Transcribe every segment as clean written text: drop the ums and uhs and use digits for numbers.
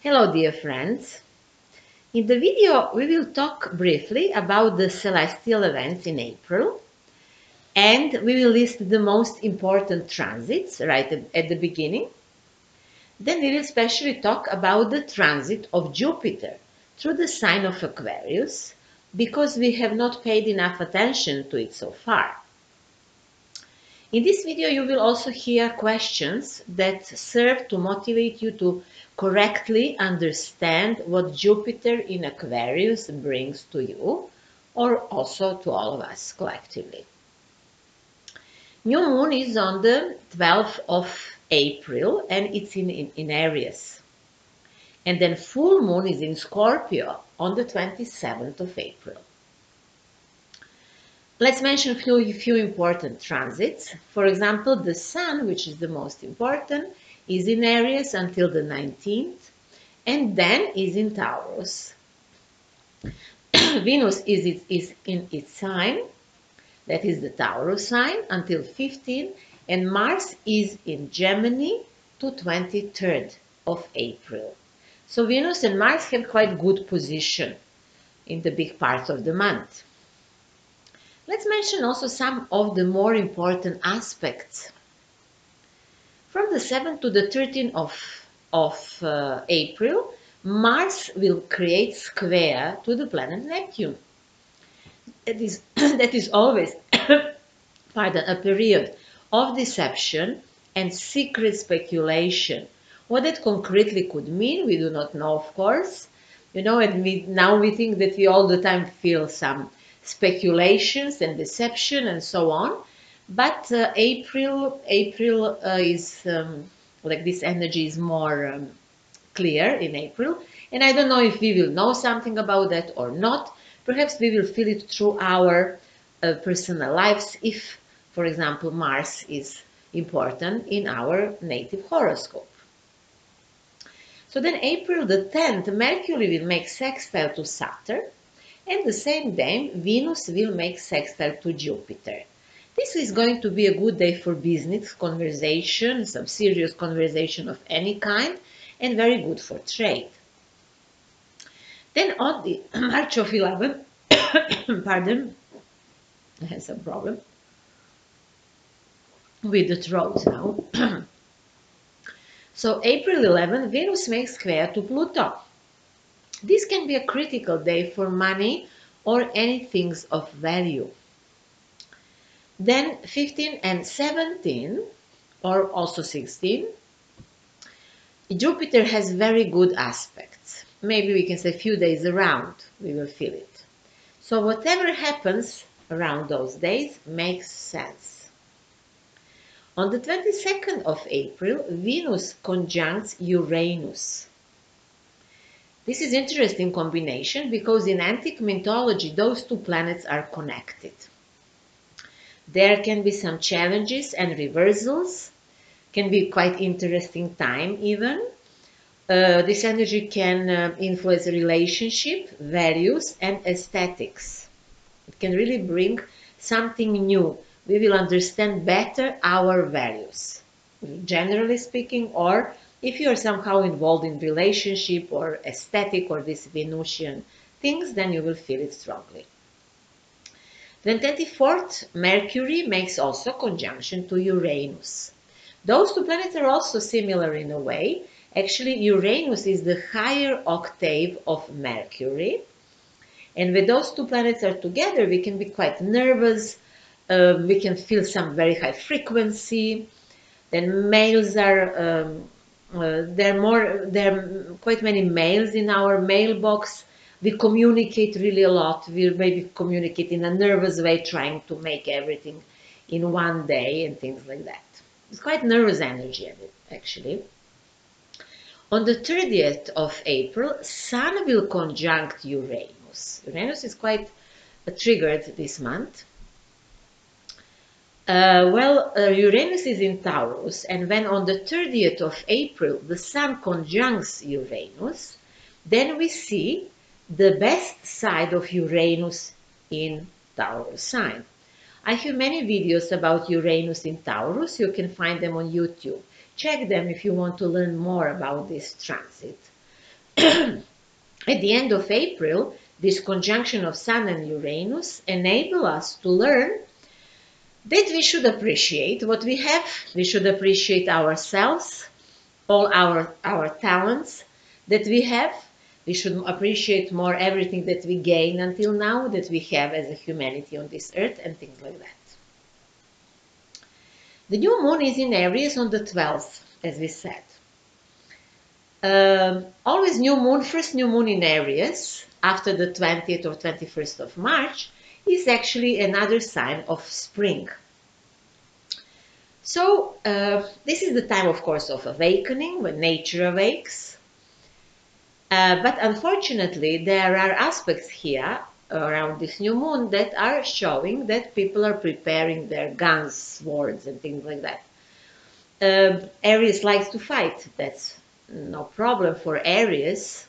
Hello dear friends. In the video we will talk briefly about the celestial events in April, and we will list the most important transits right at the beginning. Then we will especially talk about the transit of Jupiter through the sign of Aquarius, because we have not paid enough attention to it so far. In this video you will also hear questions that serve to motivate you to correctly understand what Jupiter in Aquarius brings to you, or also to all of us collectively. New moon is on the 12th of April and it's in Aries. And then full moon is in Scorpio on the 27th of April. Let's mention a few important transits. For example, the Sun, which is the most important, is in Aries until the 19th, and then is in Taurus. Venus is in its sign, that is the Taurus sign, until 15, and Mars is in Gemini to 23rd of April. So Venus and Mars have quite good position in the big part of the month. Let's mention also some of the more important aspects. From the 7th to the 13th of April, Mars will create square to the planet Neptune. That is always a period of deception and secret speculation. What that concretely could mean, we do not know, of course. And now we think that we all the time feel some speculations and deception and so on. But April is like this energy is more clear in April. And I don't know if we will know something about that or not. Perhaps we will feel it through our personal lives if, for example, Mars is important in our native horoscope. So then April the 10th, Mercury will make sextile to Saturn. And the same day, Venus will make sextile to Jupiter. This is going to be a good day for business conversation, some serious conversation of any kind, and very good for trade. Then on the March of 11, pardon, I have some problem with the throat now. So April 11, Venus makes square to Pluto. This can be a critical day for money or any things of value. Then 15 and 17, or also 16, Jupiter has very good aspects. Maybe we can say a few days around, we will feel it. So whatever happens around those days makes sense. On the 22nd of April, Venus conjuncts Uranus. This is an interesting combination because in antique mythology, those two planets are connected. There can be some challenges and reversals, can be quite interesting time even. This energy can influence relationship, values, and aesthetics. It can really bring something new. We will understand better our values, generally speaking, or if you are somehow involved in relationship or aesthetic or these Venusian things, then you will feel it strongly. Then 24th, Mercury makes also conjunction to Uranus. Those two planets are also similar in a way. Actually, Uranus is the higher octave of Mercury. And when those two planets are together, we can be quite nervous. We can feel some very high frequency. Then males are... there are quite many males in our mailbox. We communicate really a lot. We maybe communicate in a nervous way, trying to make everything in one day and things like that. It's quite nervous energy, actually. On the 30th of April, Sun will conjunct Uranus. Uranus is quite triggered this month. Uranus is in Taurus, and when on the 30th of April the Sun conjuncts Uranus, then we see the best side of Uranus in Taurus sign. I have many videos about Uranus in Taurus. You can find them on YouTube. Check them if you want to learn more about this transit. At the end of April, this conjunction of Sun and Uranus enable us to learn that we should appreciate what we have, we should appreciate ourselves, all our talents that we have, we should appreciate more everything that we gain until now, that we have as a humanity on this earth, and things like that. The new moon is in Aries on the 12th, as we said. Always new moon, first new moon in Aries, after the 20th or 21st of March, is actually another sign of spring. So this is the time, of course, of awakening, when nature awakes. But unfortunately, there are aspects here around this new moon that are showing that people are preparing their guns, swords, and things like that. Aries likes to fight. That's no problem for Aries.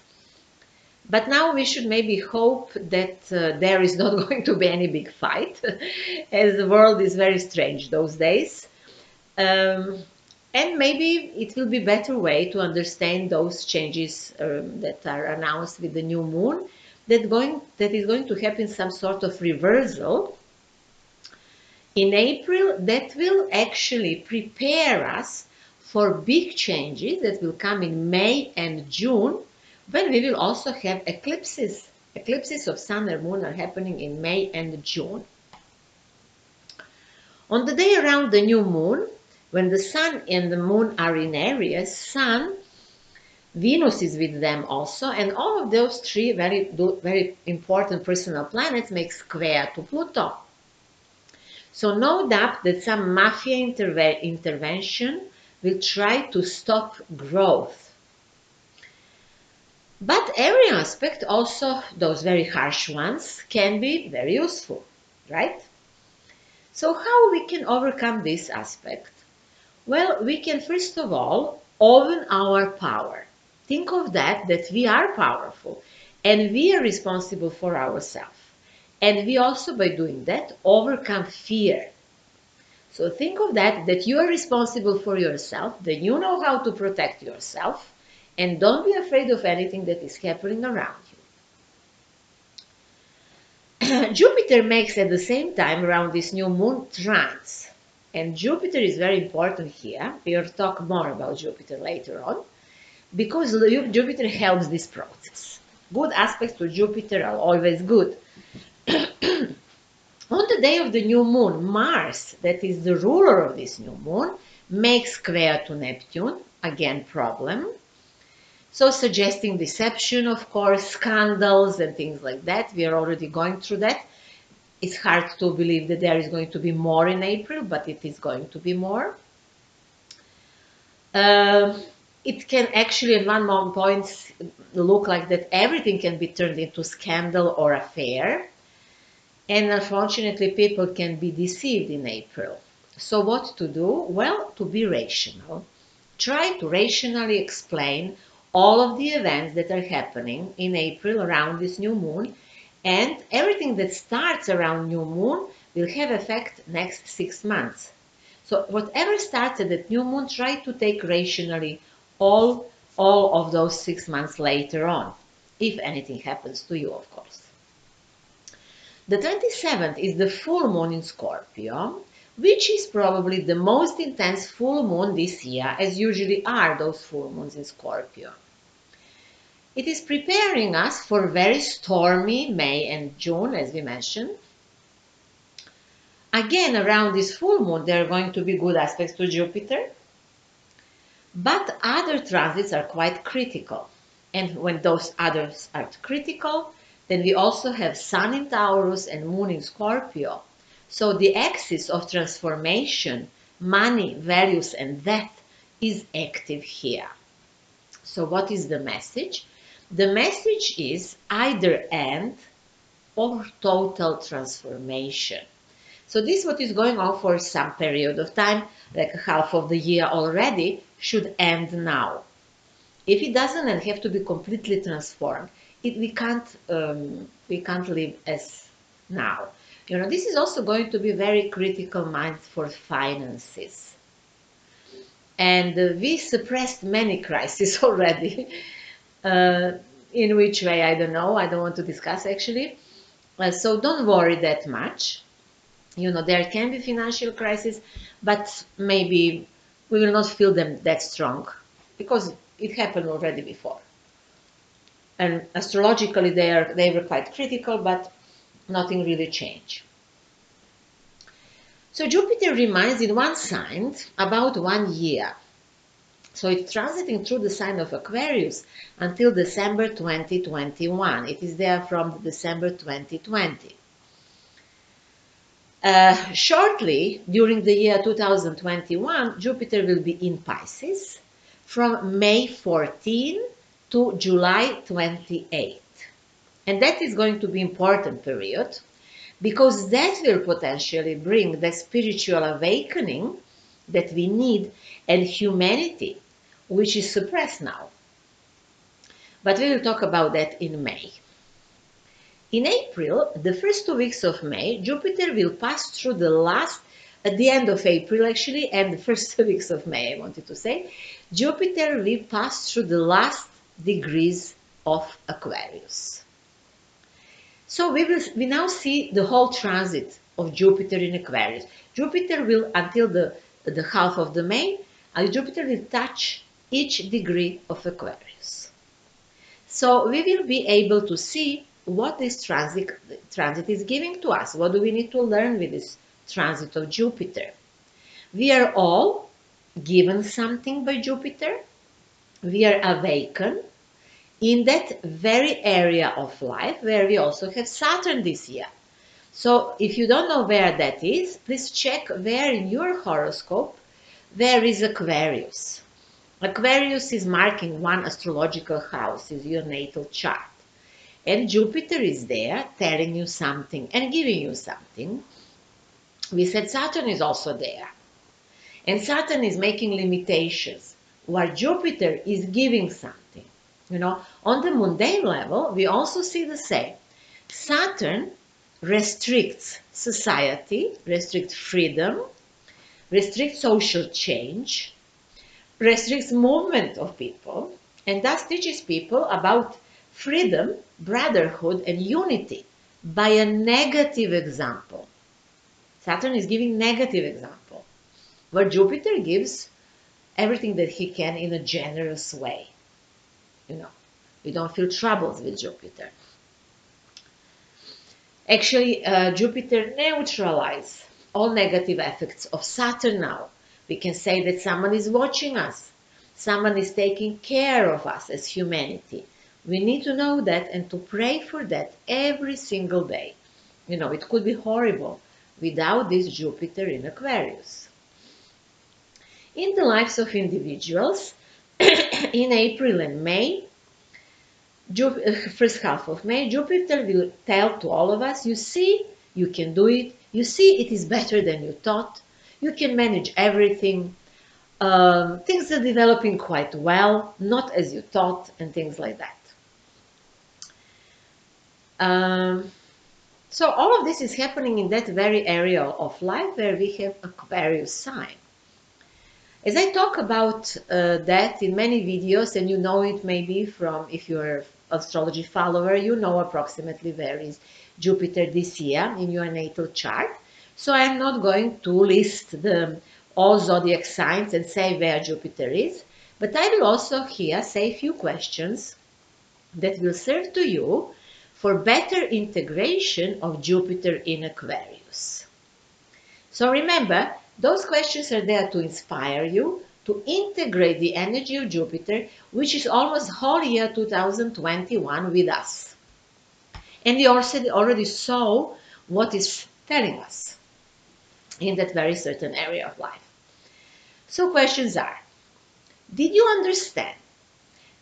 But now we should maybe hope that there is not going to be any big fight, as the world is very strange those days. And maybe it will be a better way to understand those changes that are announced with the new moon, that is going to happen some sort of reversal in April that will actually prepare us for big changes that will come in May and June, when we will also have eclipses. Eclipses of Sun and Moon are happening in May and June. On the day around the new moon, when the Sun and the Moon are in Aries, Sun, Venus is with them also, and all of those three very important personal planets make square to Pluto. So no doubt that some mafia intervention will try to stop growth. But every aspect, also those very harsh ones, can be very useful, right? So how we can overcome this aspect? Well, we can first of all own our power. Think of that we are powerful and we are responsible for ourselves. And we also, by doing that, overcome fear. So think of that you are responsible for yourself, that you know how to protect yourself, and don't be afraid of anything that is happening around you. Jupiter makes at the same time around this new moon trines. And Jupiter is very important here. We'll talk more about Jupiter later on, because Jupiter helps this process. Good aspects to Jupiter are always good. On the day of the new moon, Mars, that is the ruler of this new moon, makes square to Neptune, again problem. So suggesting deception, of course, scandals and things like that. We are already going through that. It's hard to believe that there is going to be more in April, but it is going to be more. It can actually at one point look like that everything can be turned into scandal or affair. And unfortunately, people can be deceived in April. So what to do? Well, to be rational. Try to rationally explain all of the events that are happening in April around this new moon, and everything that starts around new moon will have effect next 6 months. So whatever starts at that new moon, try to take rationally all of those 6 months later on, if anything happens to you, of course. The 27th is the full moon in Scorpio, which is probably the most intense full moon this year, as usually are those full moons in Scorpio. It is preparing us for very stormy May and June, as we mentioned. Again, around this full moon, there are going to be good aspects to Jupiter, but other transits are quite critical. And when those others are critical, then we also have Sun in Taurus and Moon in Scorpio. So the axis of transformation, money, values, and death is active here. So what is the message? The message is either end or total transformation. So this, what is going on for some period of time, like half of the year already, should end now. If it doesn't and have to be completely transformed, we can't live as now. You know, this is also going to be very critical month for finances. And we suppressed many crises already. In which way, I don't know. I don't want to discuss actually. So don't worry that much. You know, there can be financial crisis, but maybe we will not feel them that strong because it happened already before. And astrologically, they were quite critical, but nothing really changed. So Jupiter remains in one sign about 1 year. So it's transiting through the sign of Aquarius until December 2021. It is there from December 2020. Shortly, during the year 2021, Jupiter will be in Pisces from May 14 to July 28. And that is going to be an important period because that will potentially bring the spiritual awakening that we need and humanity, which is suppressed now. But we will talk about that in May. In April, the first 2 weeks of May, Jupiter will pass through at the end of April actually, and the first 2 weeks of May, I wanted to say, Jupiter will pass through the last degrees of Aquarius. So we now see the whole transit of Jupiter in Aquarius. Jupiter will, until the half of the May, Jupiter will touch each degree of Aquarius. So we will be able to see what this transit is giving to us. What do we need to learn with this transit of Jupiter? We are all given something by Jupiter. We are awakened in that very area of life where we also have Saturn this year. So if you don't know where that is, please check where in your horoscope there is Aquarius. Aquarius is marking one astrological house, is your natal chart. And Jupiter is there telling you something and giving you something. We said Saturn is also there. And Saturn is making limitations, where Jupiter is giving something. You know, on the mundane level, we also see the same. Saturn restricts society, restricts freedom, restricts social change, restricts movement of people, and thus teaches people about freedom, brotherhood, and unity by a negative example. Saturn is giving negative example, where Jupiter gives everything that he can in a generous way. You know, we don't feel troubles with Jupiter. Actually, Jupiter neutralizes all negative effects of Saturn now. We can say that someone is watching us. Someone is taking care of us as humanity. We need to know that and to pray for that every single day. You know, it could be horrible without this Jupiter in Aquarius. In the lives of individuals, in April and May, first half of May, Jupiter will tell to all of us, you see, you can do it. You see, it is better than you thought. You can manage everything. Things are developing quite well, not as you thought, and things like that. So all of this is happening in that very area of life where we have Aquarius sign. As I talk about that in many videos, and you know it maybe from, if you're an astrology follower, you know approximately where is Jupiter this year in your natal chart. So I'm not going to list all zodiac signs and say where Jupiter is, but I will also here say a few questions that will serve to you for better integration of Jupiter in Aquarius. So remember, those questions are there to inspire you to integrate the energy of Jupiter, which is almost whole year 2021 with us. And we also already saw what is telling us in that very certain area of life. So questions are, did you understand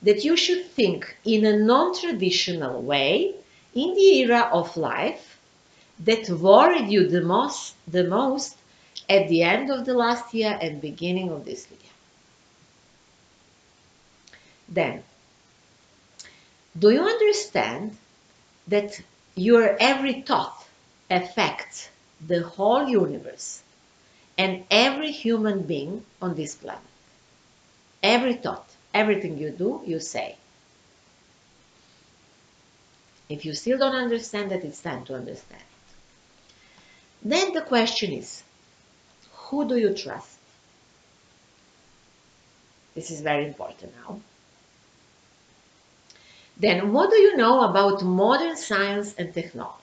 that you should think in a non-traditional way in the era of life that worried you the most at the end of the last year and beginning of this year? Then, do you understand that your every thought affects the whole universe and every human being on this planet? Every thought, everything you do, you say. If you still don't understand that, it's time to understand it. Then the question is, who do you trust? This is very important now. Then what do you know about modern science and technology?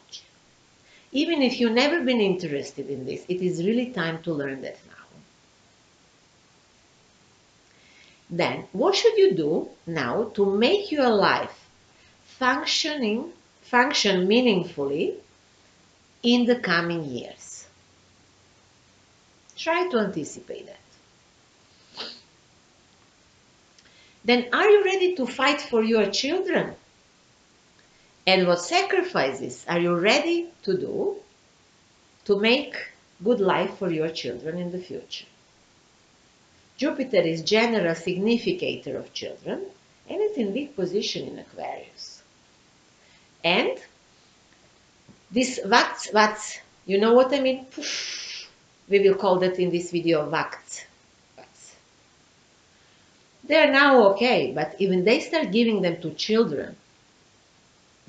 Even if you've never been interested in this, it is really time to learn that now. Then, what should you do now to make your life function meaningfully in the coming years? Try to anticipate that. Then, are you ready to fight for your children? And what sacrifices are you ready to do to make good life for your children in the future? Jupiter is general significator of children, and it's in big position in Aquarius. And this what's, you know what I mean? We will call that in this video Vats. They're now okay, but even they start giving them to children,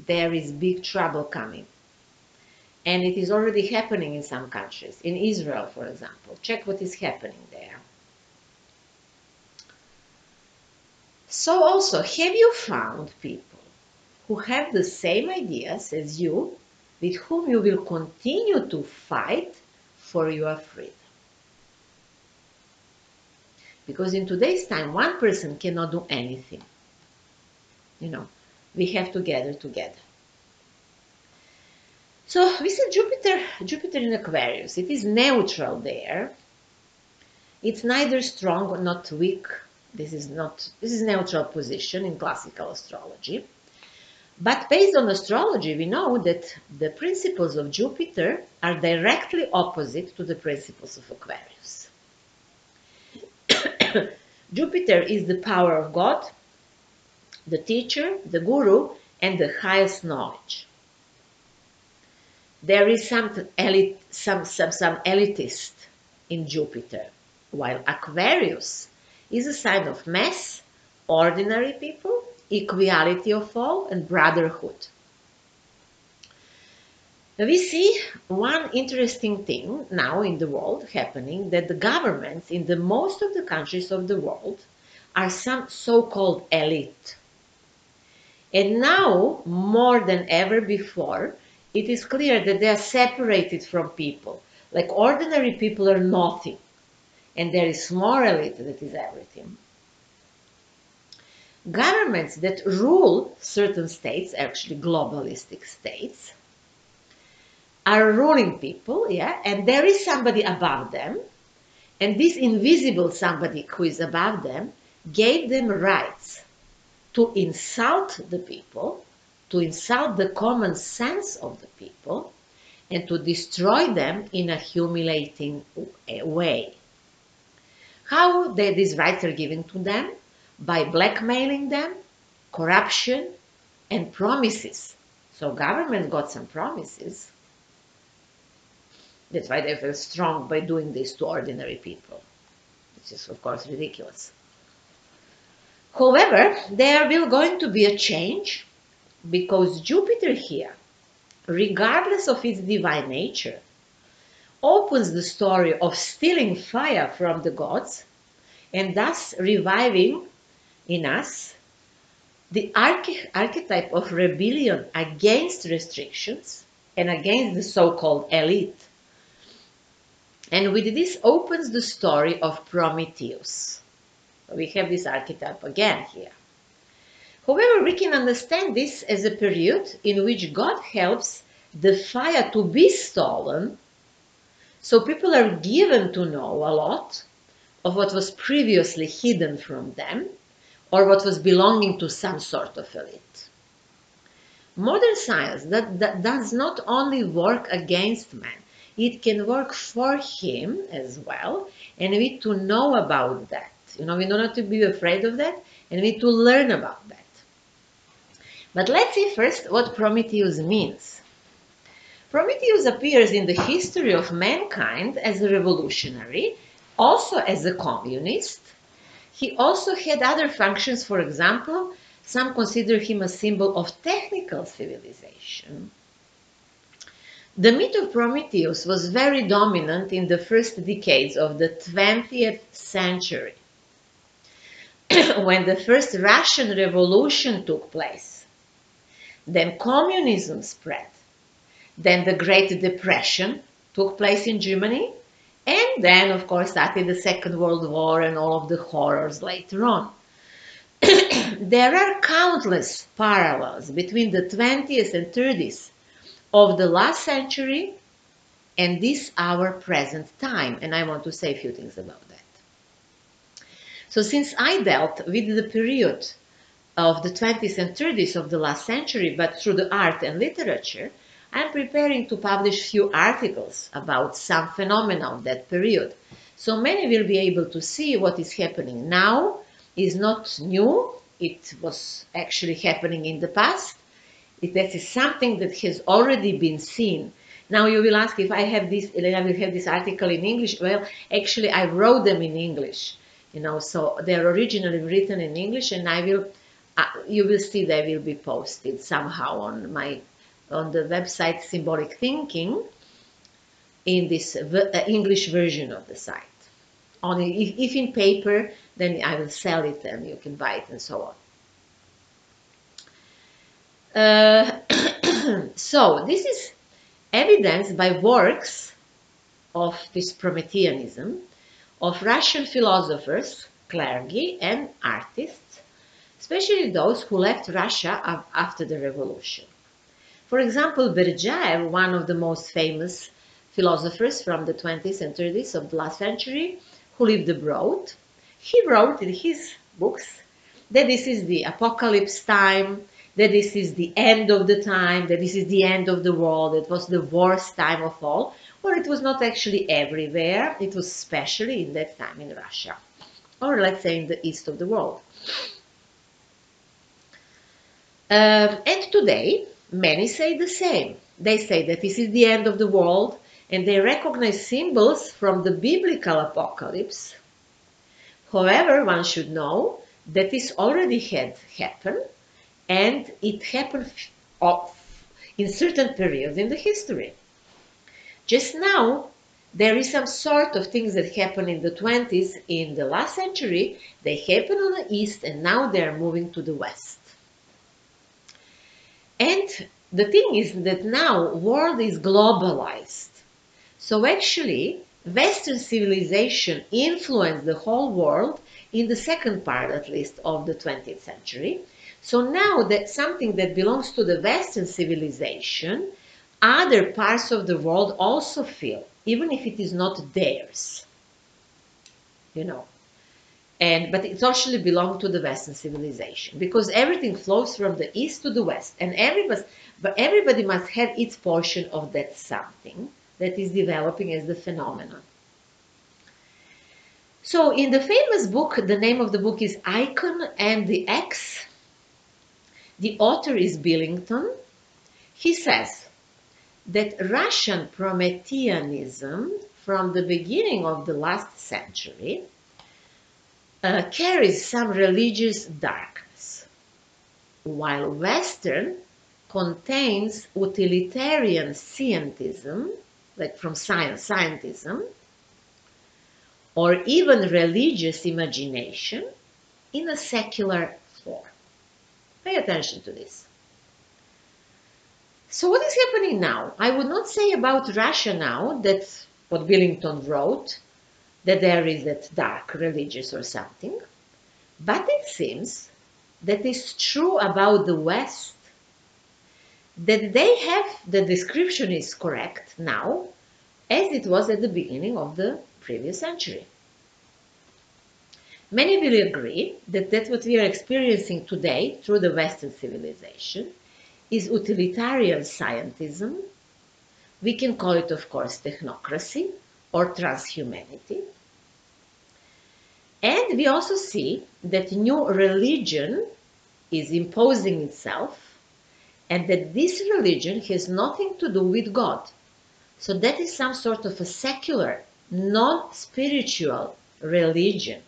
there is big trouble coming. And it is already happening in some countries. In Israel, for example. Check what is happening there. So also, have you found people who have the same ideas as you, with whom you will continue to fight for your freedom? Because in today's time, one person cannot do anything. You know, we have to gather together. So we said Jupiter in Aquarius. It is neutral there. It's neither strong or not weak. This is neutral position in classical astrology. But based on astrology, we know that the principles of Jupiter are directly opposite to the principles of Aquarius. Jupiter is the power of God, the teacher, the guru, and the highest knowledge. There is some elitist in Jupiter, while Aquarius is a sign of mass, ordinary people, equality of all, and brotherhood. We see one interesting thing now in the world happening, that the governments in the most of the countries of the world are some so-called elite. And now, more than ever before, it is clear that they are separated from people. Like ordinary people are nothing. And there is more elite that is everything. Governments that rule certain states, actually globalistic states, are ruling people, yeah, and there is somebody above them, and this invisible somebody who is above them gave them rights to insult the people, to insult the common sense of the people, and to destroy them in a humiliating way. How these rights are given to them? By blackmailing them, corruption, and promises. So government got some promises. That's why they feel strong by doing this to ordinary people, which is of course ridiculous. However, there will going to be a change, because Jupiter here, regardless of its divine nature, opens the story of stealing fire from the gods and thus reviving in us the archetype of rebellion against restrictions and against the so-called elite. And with this opens the story of Prometheus. We have this archetype again here. However, we can understand this as a period in which God helps the fire to be stolen, so people are given to know a lot of what was previously hidden from them, or what was belonging to some sort of elite. Modern science that does not only work against man, it can work for him as well, and we need to know about that. You know, we don't have to be afraid of that, and we need to learn about that. But let's see first what Prometheus means. Prometheus appears in the history of mankind as a revolutionary, also as a communist. He also had other functions, for example, Some consider him a symbol of technical civilization. The myth of Prometheus was very dominant in the first decades of the 20th century, when the first Russian Revolution took place. Then communism spread. Then the Great Depression took place in Germany. And then, of course, started the Second World War and all of the horrors later on. There are countless parallels between the 20th and 30th of the last century and this our present time. And I want to say a few things about that. So since I dealt with the period of the 20th and 30th of the last century, but through the art and literature, I'm preparing to publish few articles about some phenomena of that period. So many will be able to see what is happening now is not new. It was actually happening in the past. That is something that has already been seen. Now you will ask if I have this, I will have this article in English. Well, actually I wrote them in English, so they're originally written in English, and you will see they will be posted somehow on the website Symbolic Thinking in this English version of the site. Only if in paper, then I will sell it and you can buy it and so on. So this is evidenced by works of this Prometheanism of Russian philosophers, clergy and artists, especially those who left Russia after the revolution. For example, Berdyaev, one of the most famous philosophers from the 20th and 30th of the last century, who lived abroad, he wrote in his books that this is the apocalypse time, that this is the end of the time, that this is the end of the world, it was the worst time of all. Well, it was not actually everywhere, it was especially in that time in Russia, or let's say in the east of the world. And today, many say the same. They say that this is the end of the world, and they recognize symbols from the biblical apocalypse. However, one should know that this already had happened, and it happened in certain periods in the history. Just now, there is some sort of things that happened in the 20s in the last century. They happened on the east, and now they are moving to the west. And the thing is that now world is globalized. So actually, Western civilization influenced the whole world in the second part, at least, of the 20th century. So now that something that belongs to the Western civilization, other parts of the world also feel, even if it is not theirs, but it actually belongs to the Western civilization, because everything flows from the east to the west, and everybody must have its portion of that something that is developing as the phenomenon. So in the famous book, the name of the book is Icon and the X. The author is Billington. He says that Russian Prometheanism from the beginning of the last century carries some religious darkness, while Western contains utilitarian scientism, like from scientism, or even religious imagination in a secular form. Pay attention to this. So what is happening now? I would not say about Russia now that what Billington wrote, that there is that dark religious or something, but it seems that it's true about the West, that they have, the description is correct now, as it was at the beginning of the previous century. Many will agree that that's what we are experiencing today through the Western civilization is utilitarian scientism. We can call it, of course, technocracy or transhumanity. And we also see that new religion is imposing itself, and that this religion has nothing to do with God. So that is some sort of a secular, non-spiritual religion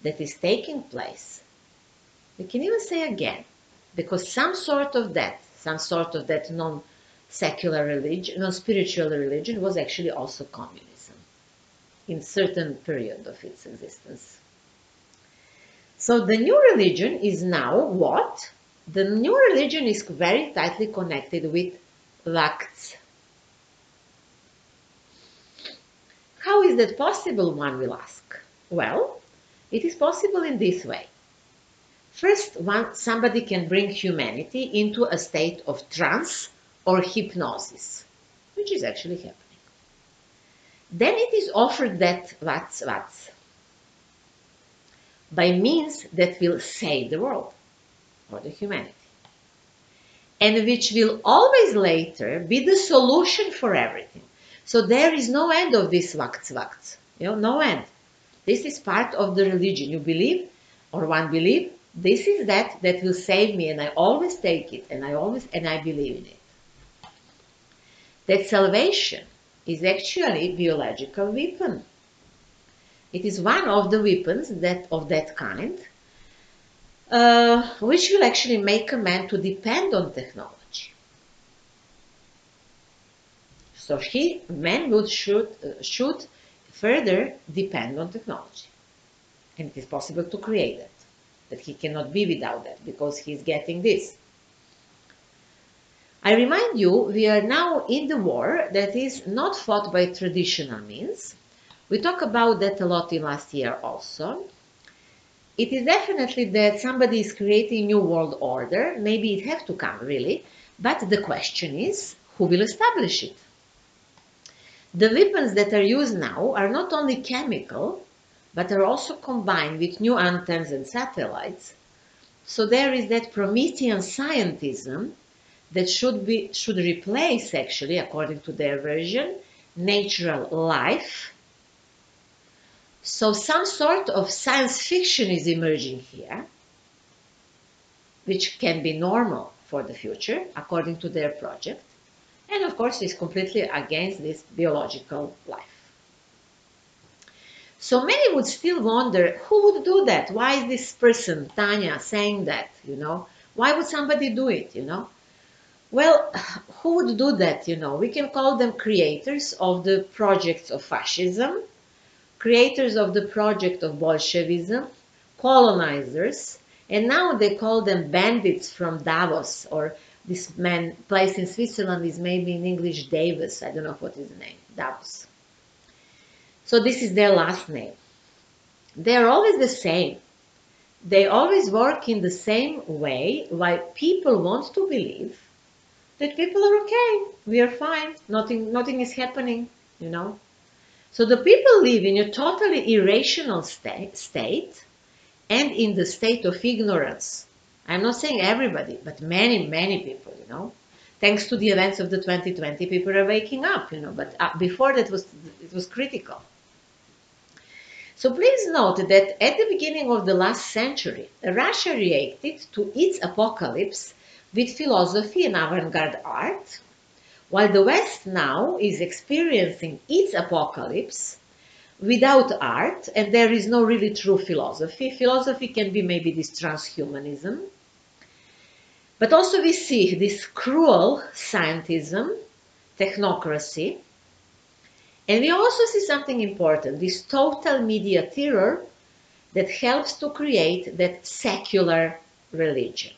that is taking place. We can even say again, because some sort of that non-secular religion, non-spiritual religion was actually also communism in certain period of its existence. So the new religion is now what? The new religion is very tightly connected with Vakts. How is that possible, one will ask? Well, it is possible in this way. First, somebody can bring humanity into a state of trance or hypnosis, which is actually happening. Then it is offered that Vats by means that will save the world or the humanity, and which will always later be the solution for everything. So there is no end of this Vakts, no end. This is part of the religion. You believe, or one believe, this is that will save me, and I always take it, and I believe in it. That salvation is actually a biological weapon. It is one of the weapons of that kind, which will actually make a man to depend on technology. So man should further depend on technology. And it is possible to create that he cannot be without that, because he is getting this. I remind you, we are now in the war that is not fought by traditional means. We talked about that a lot in last year also. It is definitely that somebody is creating a new world order. Maybe it has to come, really. But the question is, who will establish it? The weapons that are used now are not only chemical, but are also combined with new antennas and satellites. So there is that Promethean scientism that should replace, actually, according to their version, natural life. So some sort of science fiction is emerging here, which can be normal for the future, according to their project. And of course, is completely against this biological life. So many would still wonder, who would do that? Why is this person, Tanya, saying that, Why would somebody do it, Well, who would do that, We can call them creators of the projects of fascism, creators of the project of Bolshevism, colonizers, and now they call them bandits from Davos, or this place in Switzerland is maybe in English Davos, I don't know what is the name, Davos. So this is their last name. They are always the same. They always work in the same way, why people want to believe that people are okay, we are fine, nothing is happening, So the people live in a totally irrational state and in the state of ignorance. I'm not saying everybody, but many, many people, Thanks to the events of the 2020, people are waking up, but before that it was critical. So please note that at the beginning of the last century, Russia reacted to its apocalypse with philosophy and avant-garde art, while the West now is experiencing its apocalypse without art, and there is no really true philosophy. Philosophy can be maybe this transhumanism. But also we see this cruel scientism, technocracy, and we also see something important, this total media terror that helps to create that secular religion.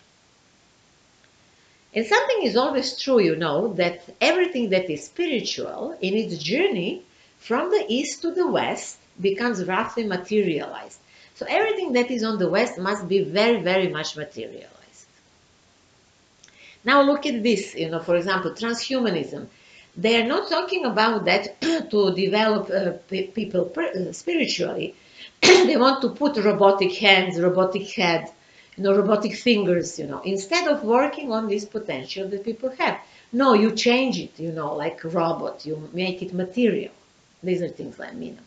And something is always true, that everything that is spiritual in its journey from the east to the west becomes roughly materialized. So everything that is on the west must be very, very much materialized. Now look at this, for example, transhumanism. They are not talking about that to develop people spiritually. They want to put robotic hands, robotic head, robotic fingers, instead of working on this potential that people have. No, you change it, like a robot, you make it material. These are things like me.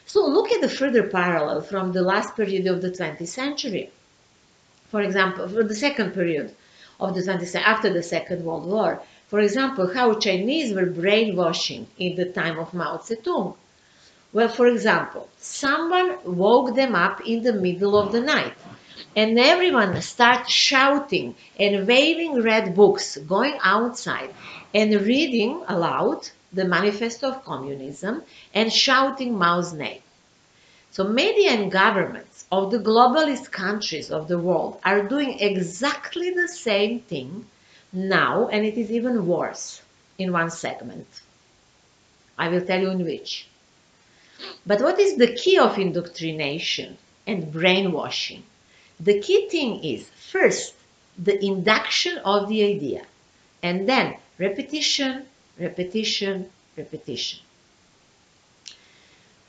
So look at the further parallel from the last period of the 20th century. For example, for the second period of the 20th century, after the Second World War. For example, how Chinese were brainwashing in the time of Mao Zedong. Well, for example, someone woke them up in the middle of the night and everyone starts shouting and waving red books, going outside and reading aloud the Manifesto of Communism and shouting Mao's name. So media and governments of the globalist countries of the world are doing exactly the same thing now, and it is even worse in one segment. I will tell you in which. But what is the key of indoctrination and brainwashing? The key thing is, first, the induction of the idea, and then repetition, repetition, repetition.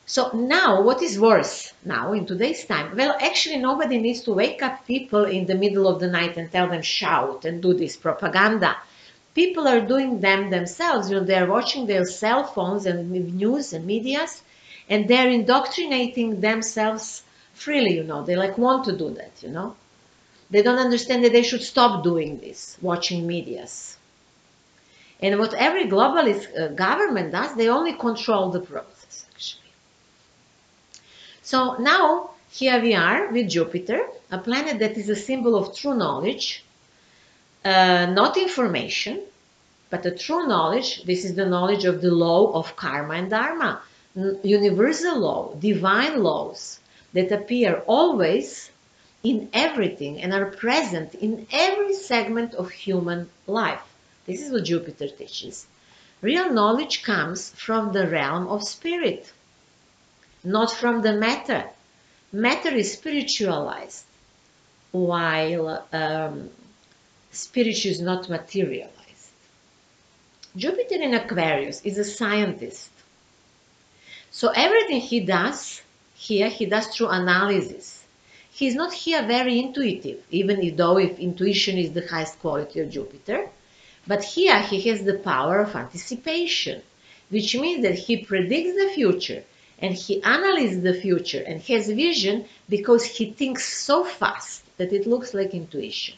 So now, what is worse now in today's time? Well, actually, nobody needs to wake up people in the middle of the night and tell them shout and do this propaganda. People are doing them themselves. You know, they're watching their cell phones and news and medias, and they're indoctrinating themselves freely. You know, they like want to do that. You know, they don't understand that they should stop doing this, watching medias. And what every globalist government does, they only control the process, actually. So now, here we are with Jupiter, a planet that is a symbol of true knowledge, not information, but a true knowledge. This is the knowledge of the law of karma and dharma, universal law, divine laws that appear always in everything and are present in every segment of human life. This is what Jupiter teaches. Real knowledge comes from the realm of spirit, not from the matter. Matter is spiritualized, while spirit is not materialized. Jupiter in Aquarius is a scientist. So everything he does here, he does through analysis. He's not here very intuitive, even though if intuition is the highest quality of Jupiter. But here he has the power of anticipation, which means that he predicts the future and he analyzes the future and has vision because he thinks so fast that it looks like intuition.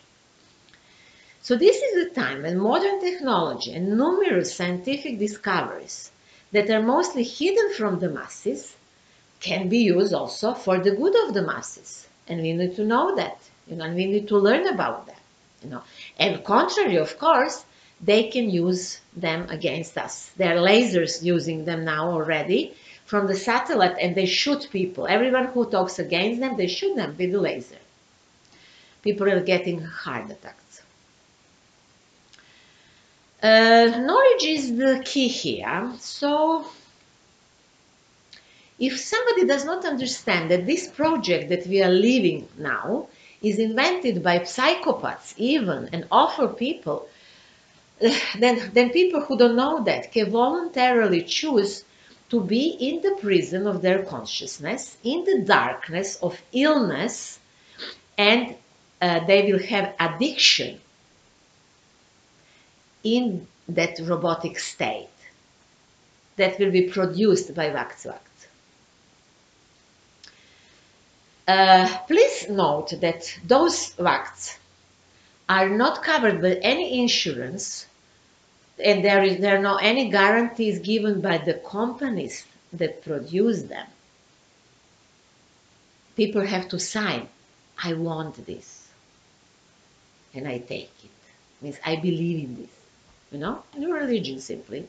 So this is the time when modern technology and numerous scientific discoveries that are mostly hidden from the masses can be used also for the good of the masses. And we need to know that, you know, and we need to learn about that, you know. And contrary, of course, they can use them against us. There are lasers using them now already from the satellite, and they shoot people. Everyone who talks against them, they shoot them with the laser. People are getting heart attacks. Knowledge is the key here. So if somebody does not understand that this project that we are living now is invented by psychopaths even and awful people, then people who don't know that can voluntarily choose to be in the prison of their consciousness, in the darkness of illness, and they will have addiction in that robotic state that will be produced by Vaktsvakt. Please note that those Vakts are not covered by any insurance, and there are no any guarantees given by the companies that produce them. People have to sign, I want this, and I take it. Means I believe in this, you know, in religion simply.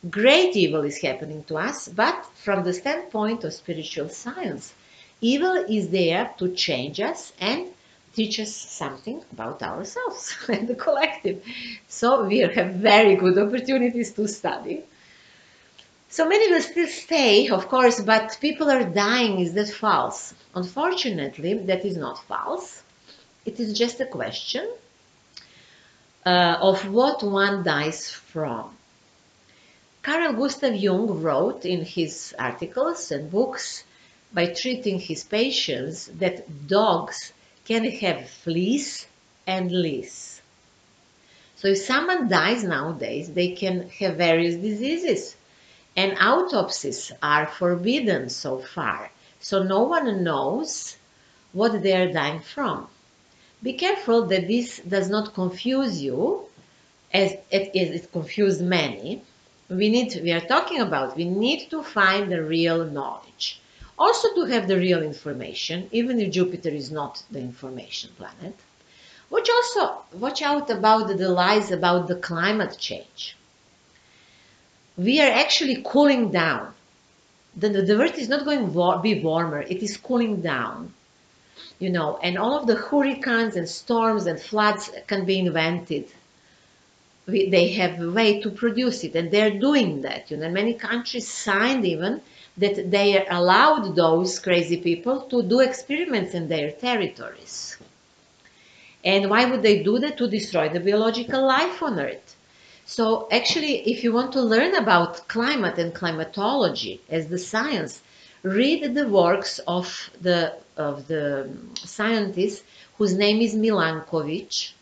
Great evil is happening to us, but from the standpoint of spiritual science, evil is there to change us and teach us something about ourselves and the collective. So we have very good opportunities to study. So many will still stay, of course, but people are dying. Is that false? Unfortunately, that is not false. It is just a question of what one dies from. Carl Gustav Jung wrote in his articles and books, by treating his patients, that dogs can have fleas and lice. So if someone dies nowadays, they can have various diseases, and autopsies are forbidden so far. So no one knows what they are dying from. Be careful that this does not confuse you, as it confused many. We need to find the real knowledge. Also to have the real information, even if Jupiter is not the information planet. Watch out about the lies about the climate change. We are actually cooling down. The earth is not going to be warmer, it is cooling down. You know, and all of the hurricanes and storms and floods can be invented. They have a way to produce it, and they're doing that. You know, many countries signed even that they allowed those crazy people to do experiments in their territories. And why would they do that? To destroy the biological life on Earth. So actually, if you want to learn about climate and climatology as the science, read the works of the scientist whose name is Milankovitch.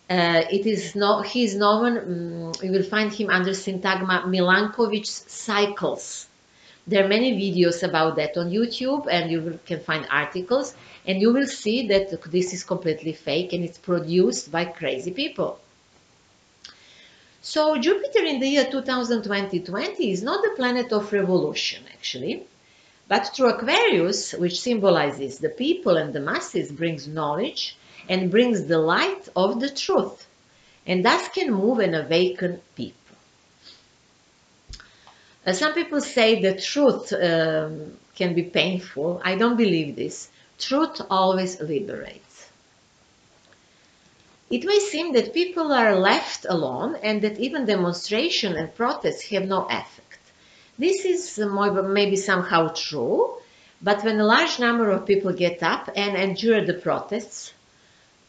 He is known, you will find him under syntagma Milankovitch's cycles. There are many videos about that on YouTube, and you can find articles, and you will see that this is completely fake and it's produced by crazy people. So Jupiter in the year 2020 is not the planet of revolution, actually, but through Aquarius, which symbolizes the people and the masses, brings knowledge and brings the light of the truth, and thus can move and awaken people. Some people say that truth can be painful. I don't believe this. Truth always liberates. It may seem that people are left alone and that even demonstration and protests have no effect. This is maybe somehow true, but when a large number of people get up and endure the protests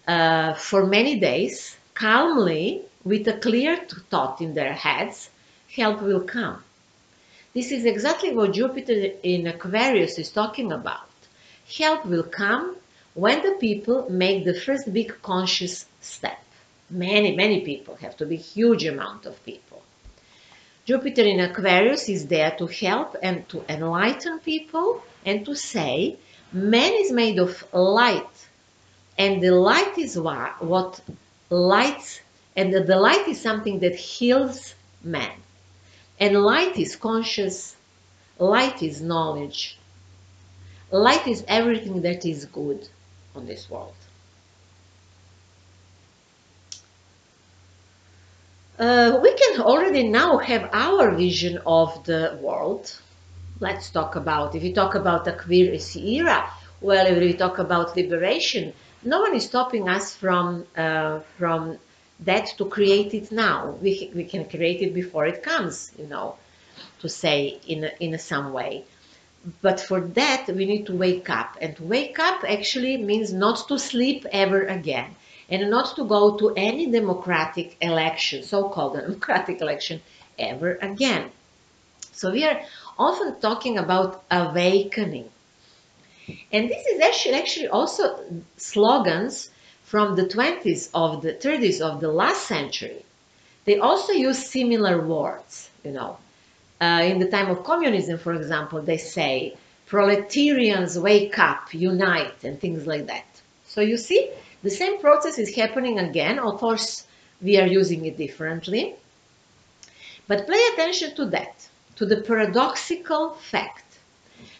for many days, calmly, with a clear thought in their heads, help will come. This is exactly what Jupiter in Aquarius is talking about. Help will come when the people make the first big conscious step. Many people have to be a huge amount of people. Jupiter in Aquarius is there to help and to enlighten people and to say, man is made of light, and the light is what lights, and the light is something that heals man. And light is conscious, light is knowledge, light is everything that is good on this world. We can already now have our vision of the world. Let's talk about, if we talk about Aquarius era, well, if we talk about liberation, no one is stopping us from that to create it now. We can create it before it comes, you know, to say in some way. But for that, we need to wake up. And to wake up actually means not to sleep ever again. And not to go to any democratic election, so-called democratic election, ever again. So we are often talking about awakening. And this is actually also slogans from the 30s of the last century. They also use similar words, you know. In the time of communism, for example, they say, proletarians wake up, unite, and things like that. So you see, the same process is happening again. Of course, we are using it differently. But pay attention to that, to the paradoxical fact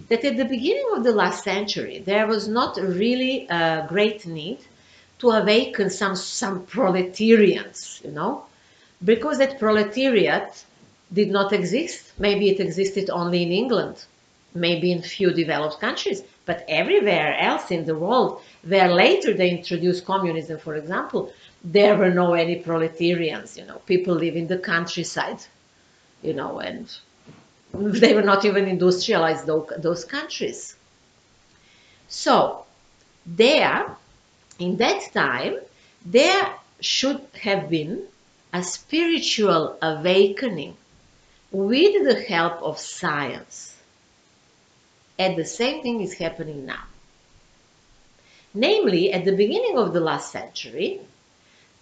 that at the beginning of the last century, there was not really a great need to awaken some proletarians, you know, because that proletariat did not exist. Maybe it existed only in England, maybe in few developed countries, but everywhere else in the world, where later they introduced communism, for example, there were no any proletarians, you know, people live in the countryside, you know, and they were not even industrialized, those countries. So there, in that time, there should have been a spiritual awakening with the help of science. And the same thing is happening now. Namely, at the beginning of the last century,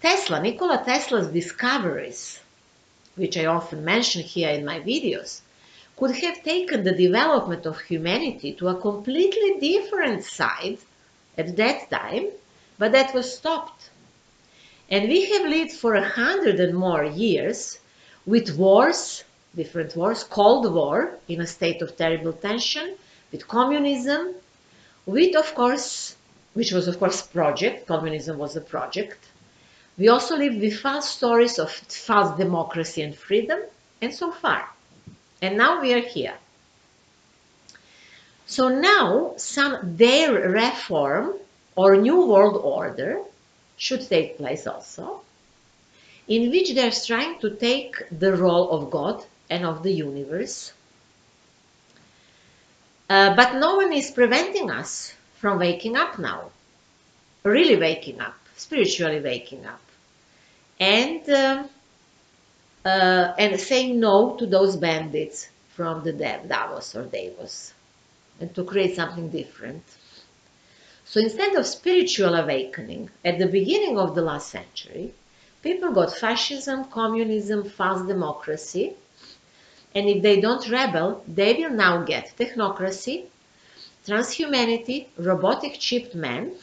Nikola Tesla's discoveries, which I often mention here in my videos, could have taken the development of humanity to a completely different side at that time, but that was stopped. And we have lived for 100 and more years with wars, different wars, Cold War in a state of terrible tension, with communism, with, of course, which was, of course, project. Communism was a project. We also lived with false stories of false democracy and freedom, and so far. And now we are here. So now their reform or new world order should take place also, in which they're trying to take the role of God and of the universe. But no one is preventing us from waking up now, really waking up, spiritually waking up, and saying no to those bandits from the Davos or Davos, and to create something different. So instead of spiritual awakening at the beginning of the last century, people got fascism, communism, false democracy, and if they don't rebel, they will now get technocracy, transhumanity, robotic chipped men,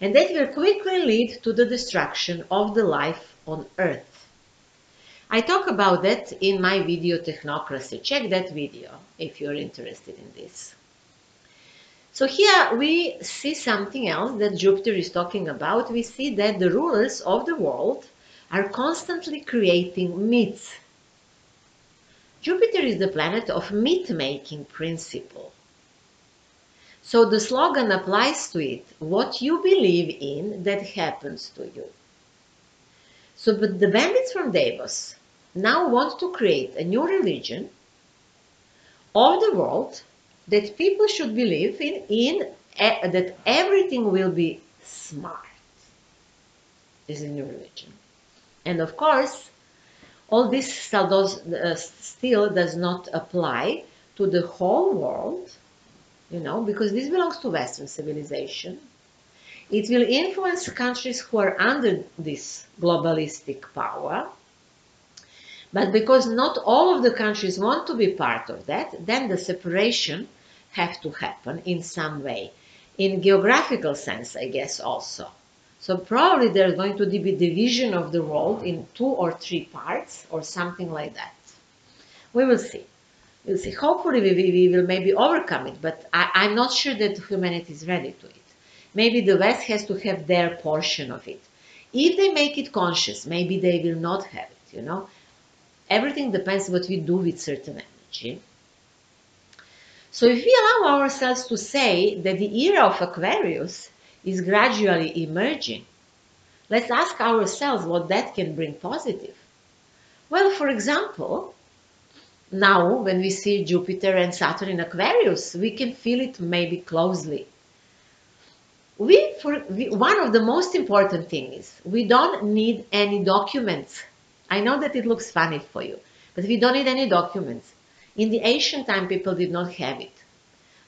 and that will quickly lead to the destruction of the life on Earth. I talk about that in my video Technocracy. Check that video if you're interested in this. So here we see something else that Jupiter is talking about. We see that the rulers of the world are constantly creating myths. Jupiter is the planet of myth-making principle. So the slogan applies to it. What you believe in, that happens to you. So, but the bandits from Davos now want to create a new religion of the world that people should believe in that everything will be smart. This is a new religion. And of course, all this still does not apply to the whole world, because this belongs to Western civilization. It will influence countries who are under this globalistic power. But because not all of the countries want to be part of that, then the separation have to happen in some way. In geographical sense, I guess also. So probably there's going to be division of the world in 2 or 3 parts or something like that. We will see. We'll see. Hopefully we will maybe overcome it, but I'm not sure that humanity is ready to it. Maybe the West has to have their portion of it. If they make it conscious, maybe they will not have it, Everything depends what we do with certain energy. So if we allow ourselves to say that the era of Aquarius is gradually emerging, let's ask ourselves what that can bring positive. Well, for example, now when we see Jupiter and Saturn in Aquarius, we can feel it maybe closely. One of the most important things is we don't need any documents. I know that it looks funny for you, but we don't need any documents. In the ancient time, people did not have it.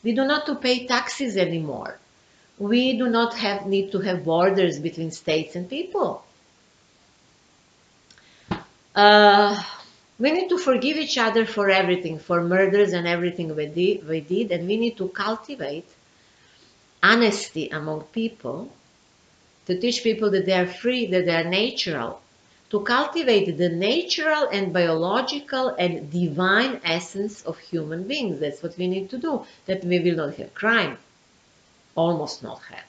We do not have to pay taxes anymore. We do not need to have borders between states and people. We need to forgive each other for everything, for murders and everything we did, and we need to cultivate honesty among people, to teach people that they are free, that they are natural, to cultivate the natural and biological and divine essence of human beings. That's what we need to do, that we will not have crime, almost not have.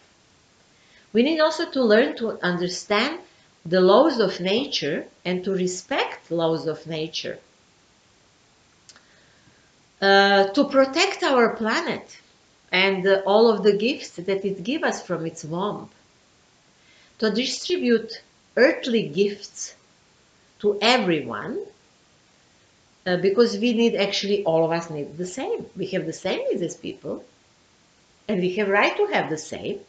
We need also to learn to understand the laws of nature and to respect laws of nature, to protect our planet and all of the gifts that it gives us from its womb, to distribute earthly gifts to everyone, because we need, actually all of us need the same. We have the same needs as people, and we have right to have the same,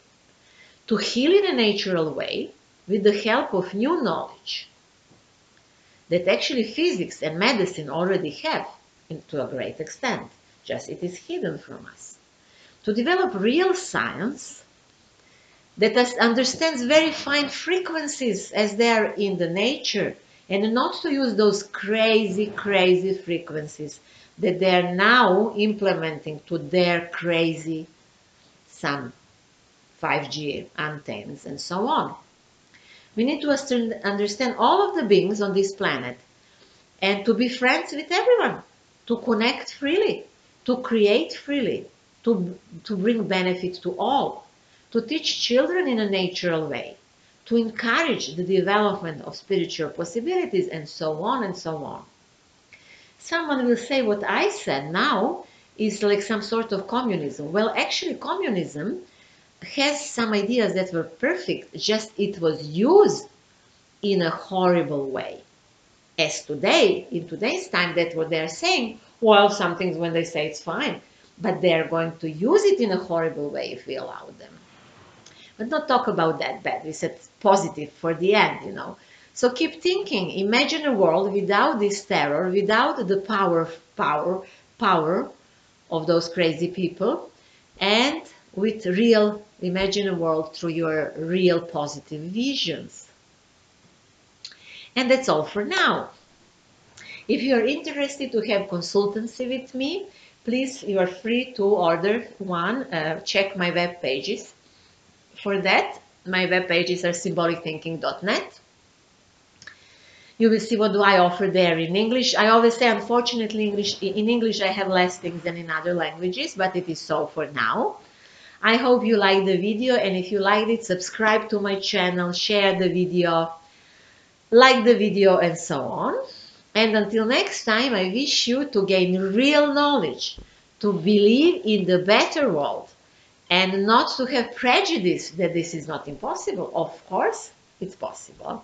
to heal in a natural way with the help of new knowledge that actually physics and medicine already have to a great extent, just it is hidden from us. To develop real science that understands very fine frequencies as they are in the nature, and not to use those crazy frequencies that they are now implementing to their crazy some 5G antennas and so on. We need to understand all of the beings on this planet and to be friends with everyone, to connect freely, to create freely, to bring benefit to all, to teach children in a natural way, to encourage the development of spiritual possibilities, and so on and so on. Someone will say what I said now is like some sort of communism. Well, actually, communism has some ideas that were perfect, just it was used in a horrible way. As today, in today's time, that's what they're saying. Well, some things when they say it's fine, but they're going to use it in a horrible way if we allow them. But not talk about that bad. We said positive for the end, you know. So keep thinking. Imagine a world without this terror, without the power of those crazy people, and with real, imagine a world through your real positive visions. And that's all for now. If you are interested to have consultancy with me, please, you are free to order one. Check my web pages. For that, my web pages are symbolicthinking.net. You will see what do I offer there in English. I always say, unfortunately, in English I have less things than in other languages, but it is so for now. I hope you liked the video, and if you liked it, subscribe to my channel, share the video, like the video, and so on. And until next time, I wish you to gain real knowledge, to believe in the better world, and not to have prejudice that this is not impossible. Of course, it's possible.